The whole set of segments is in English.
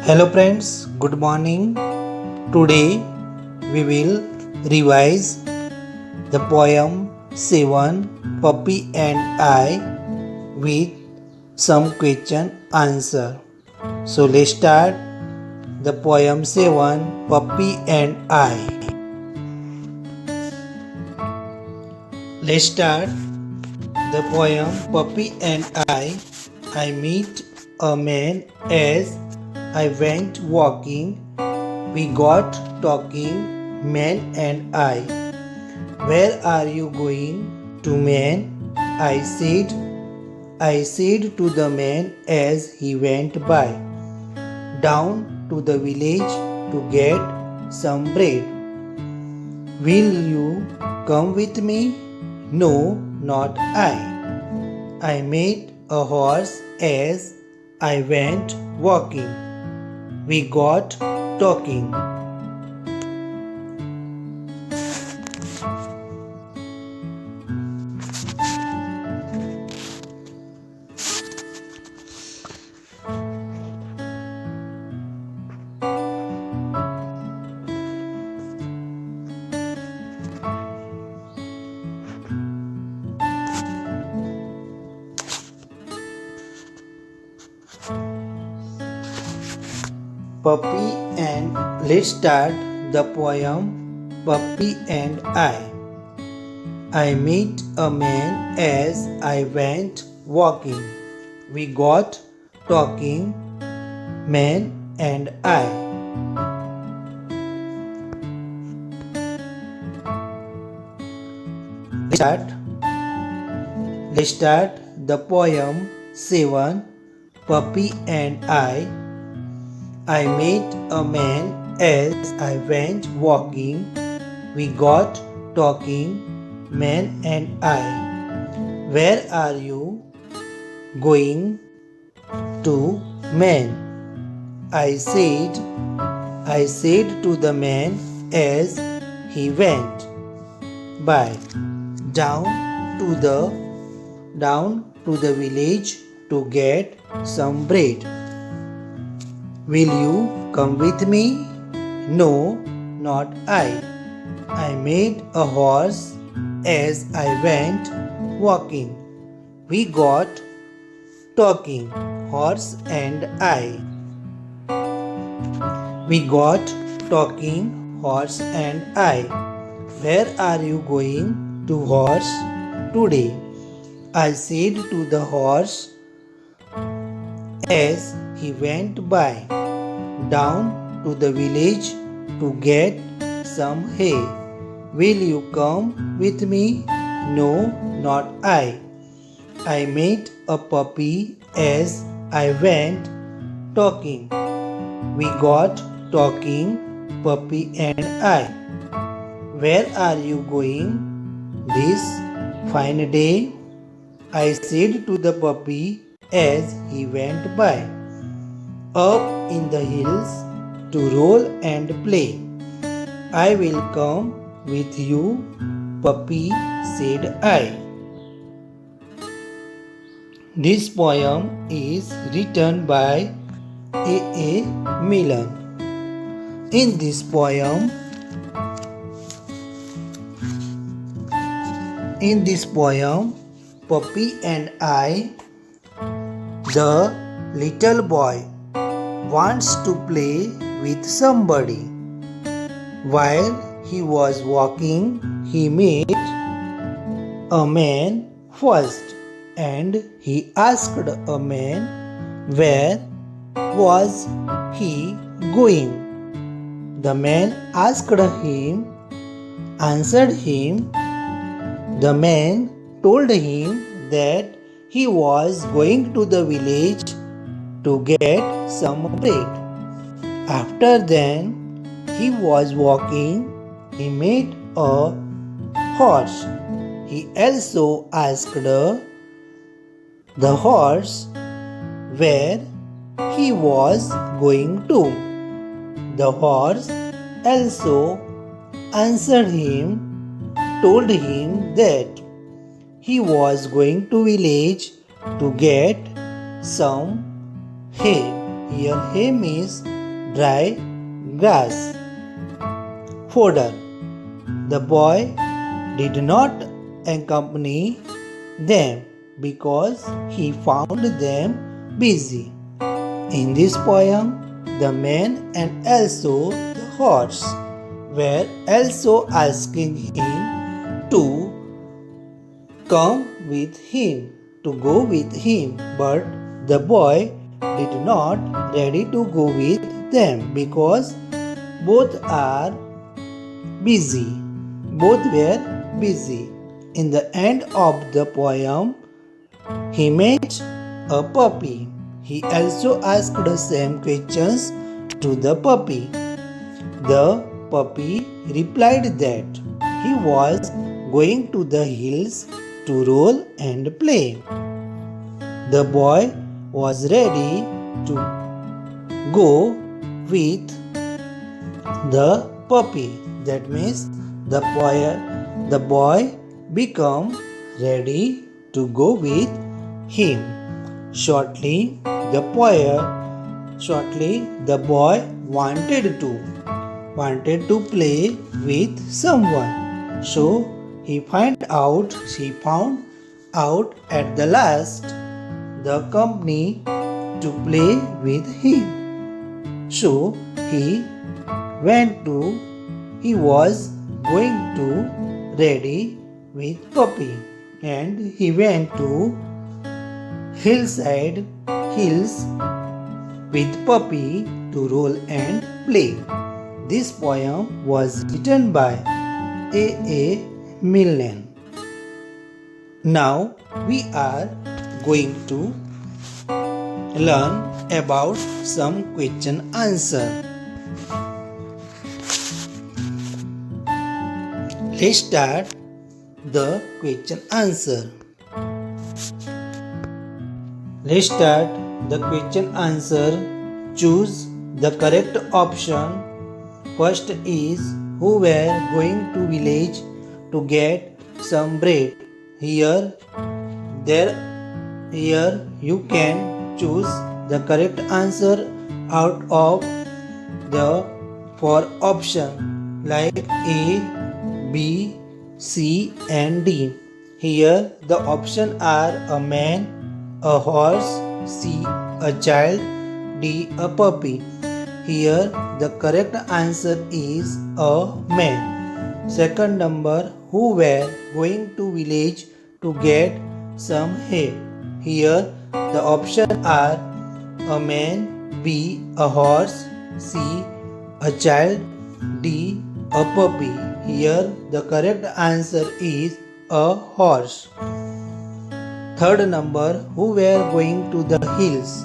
Hello friends, good morning. Today we will revise the poem 7 Puppy and I with some question answer. So let's start the poem 7 Puppy and I. Let's start the poem Puppy and I. I meet a man as I went walking. We got talking, man and I. Where are you going to, man? I said to the man as he went by. Down to the village to get some bread. Will you come with me? No, not I. I met a horse as I went walking. We got talking. Puppy and let's start the poem Puppy and I. I met a man as I went walking. We got talking, man and I. Let's start the poem 7 Puppy and I. I met a man as I went walking. We got talking, man and I. Where are you going to, man? I said to the man as he went by. Down to the village to get some bread. Will you come with me? No, not I. I met a horse as I went walking. We got talking, horse and I. We got talking, horse and I. Where are you going to, horse, today? I said to the horse as he went by. Down to the village to get some hay. Will you come with me? No, not I. I met a puppy as I went talking. We got talking, puppy and I. Where are you going this fine day? I said to the puppy as he went by. Up in the hills to roll and play. I will come with you, puppy, said I. This poem is written by A. Milne. In this poem, Puppy and I, the little boy wants to play with somebody. While he was walking, he met a man first, and he asked a man where was he going. The man answered him. The man told him that he was going to the village to get some bread. After then, he was walking. He met a horse. He also asked the horse where he was going to. The horse also answered him, told him that he was going to village to get some hay. Here hay means dry grass. Fodder. The boy did not accompany them because he found them busy. In this poem, the man and also the horse were also asking him to come with him, to go with him, but the boy did not ready to go with them because both are busy. Both were busy. In the end of the poem, he met a puppy. He also asked the same questions to the puppy. The puppy replied that he was going to the hills to roll and play. The boy was ready to go with the puppy. That means the boy become ready to go with him. Shortly the boy wanted to play with someone. So he found out at the last the company to play with him. So he was going to ready with puppy, and he went to hills with puppy to roll and play. This poem was written by A. Milne. Now we are going to learn about some question answer. Let's start the question answer. Let's start the question answer. Choose the correct option. First is, who were going to village to get some bread. Here you can choose the correct answer out of the four option like A, B, C and D. Here the options are a man, a horse, C, a child, D, a puppy. Here the correct answer is a man. Second number, who were going to village to get some hay. Here the options are a man, B, a horse, C, a child, D, a puppy. Here the correct answer is a horse. Third number, who were going to the hills.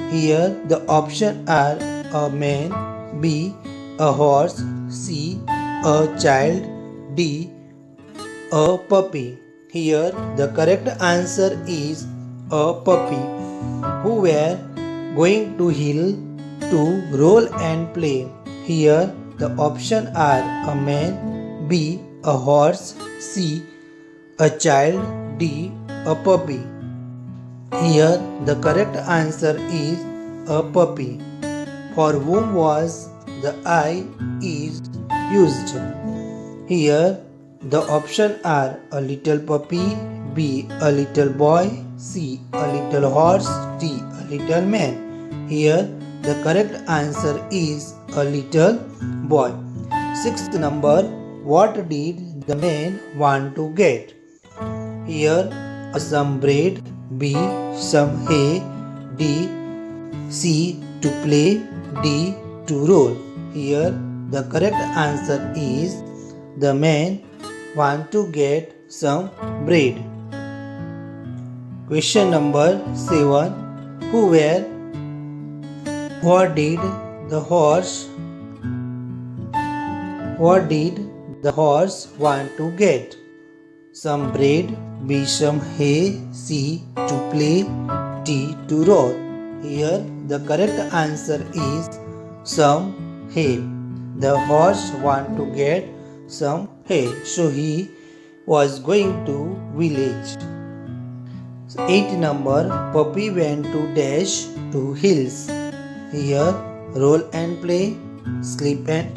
Here the options are a man, B, a horse, C, a child, D, a puppy. Here the correct answer is a puppy. Who were going to hill to roll and play. Here the options are a man, B, a horse, C, a child, D, a puppy. Here the correct answer is a puppy. For whom was the I is used. Here the options are a little puppy, B, a little boy, C, a little horse, D, a little man. Here the correct answer is a little boy. Sixth number, what did the man want to get? Here some bread, B, some hay, D, C, to play, D, to roll. Here the correct answer is the man want to get some bread. Question number 7. What did the horse want to get? Some bread, B, some hay, C, to play, D, to roll. Here the correct answer is some hay. The horse want to get some hay, so he was going to village. 8 number, puppy went to dash to hills. Here roll and play, sleep and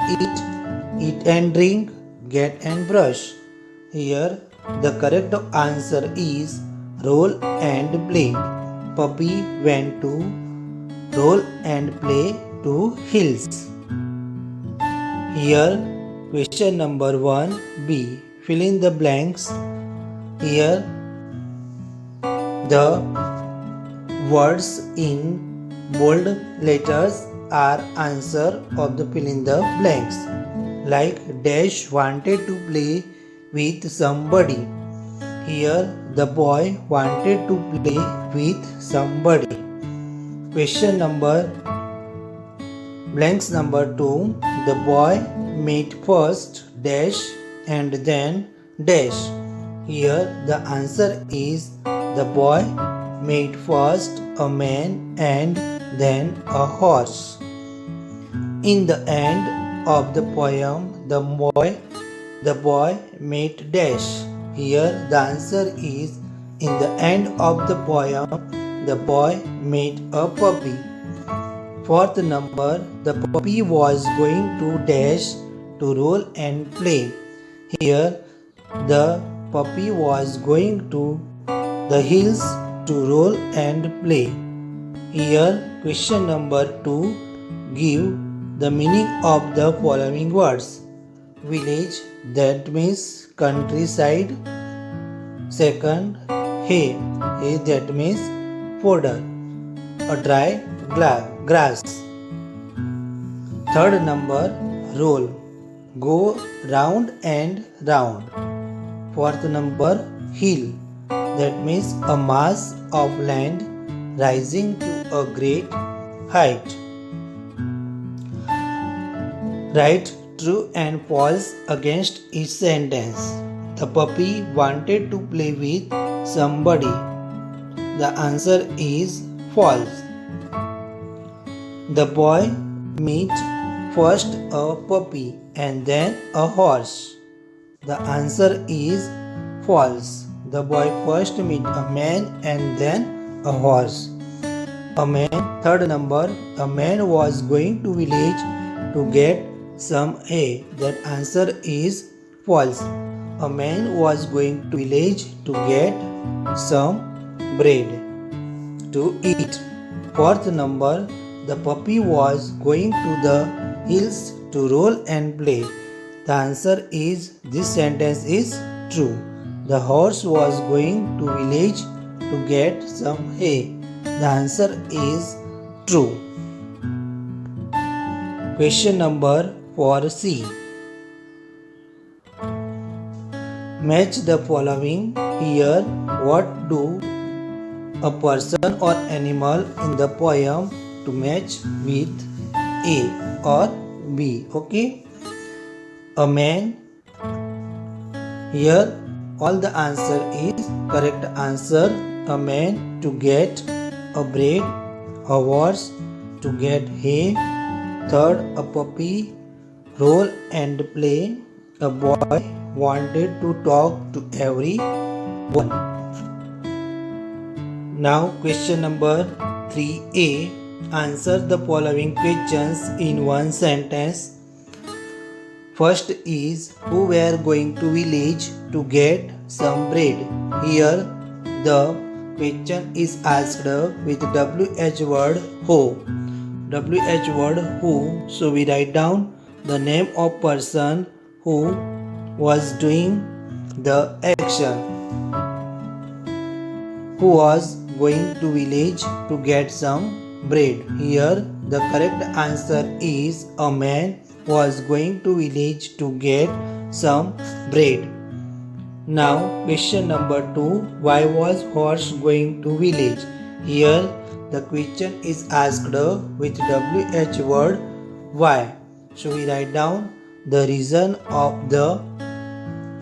eat and drink, get and brush. Here the correct answer is roll and play. Puppy went to roll and play to hills. Here question number 1b. Fill in the blanks. Here the words in bold letters are answer of the fill in the blanks. Like Dash wanted to play with somebody. Here the boy wanted to play with somebody. Question number blanks number 2. The boy made first dash and then dash. Here the answer is the boy made first a man and then a horse. In the end of the poem, the boy made dash. Here the answer is in the end of the poem, the boy made a puppy. Fourth number, the puppy was going to dash to roll and play. Here the puppy was going to the hills to roll and play. Here question number 2, give the meaning of the following words. Village, that means countryside. Second, hay that means fodder, a dry grass. Third number, roll, go round and round. Fourth number, hill, that means a mass of land rising to a great height. Write true and false against each sentence. The puppy wanted to play with somebody. The answer is false. The boy met first a puppy and then a horse. The answer is false. The boy first met a man and then a horse. Third number, a man was going to village to get some hay. That answer is false. A man was going to village to get some bread to eat. Fourth number, the puppy was going to the hills to roll and play. The answer is this sentence is true. The horse was going to village to get some hay. The answer is true. Question number 4c. Match the following. Here, what do a person or animal in the poem to match with A or B? Okay. A man. Here, all the answer is correct answer. A man to get a bread. A horse to get hay. Third, a puppy, roll and play. A boy wanted to talk to everyone. Now question number 3a. Answer the following questions in one sentence. First is, who were going to village to get some bread? Here the question is asked with WH word who. WH word who. So we write down the name of person who was doing the action. Who was going to village to get some bread. Here the correct answer is a man was going to village to get some bread. Now question number 2. Why was horse going to village? Here the question is asked with WH word why. So we write down the reason of the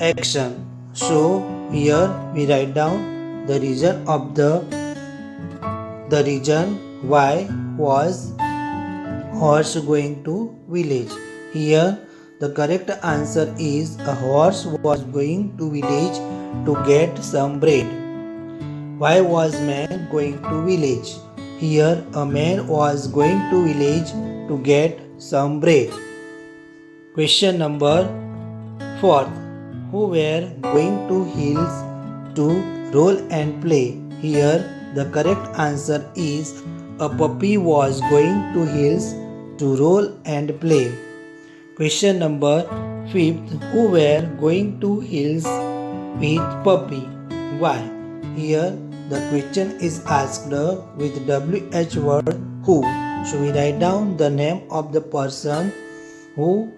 action. So here we write down the reason of the reason why was horse going to village. Here the correct answer is a horse was going to village to get some bread. Why was man going to village? Here a man was going to village to get some bread. Question number 4. Who were going to hills to roll and play? Here the correct answer is a puppy was going to hills to roll and play. Question number 5. Who were going to hills with puppy? Why? Here the question is asked with WH word who. So we write down the name of the person who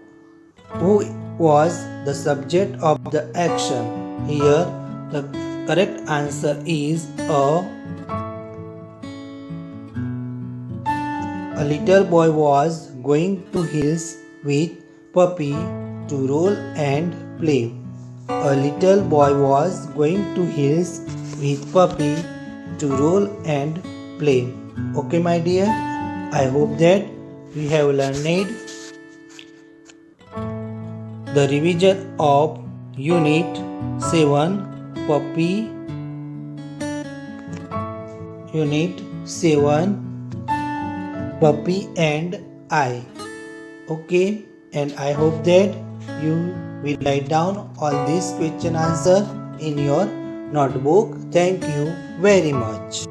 was the subject of the action. Here the correct answer is a little boy was going to hills with puppy to roll and play. A little boy was going to hills with puppy to roll and play. Okay, my dear, I hope that we have learned the revision of Unit 7 Puppy. Unit 7 Puppy and I. Okay, and I hope that you will write down all these question answer in your notebook. Thank you very much.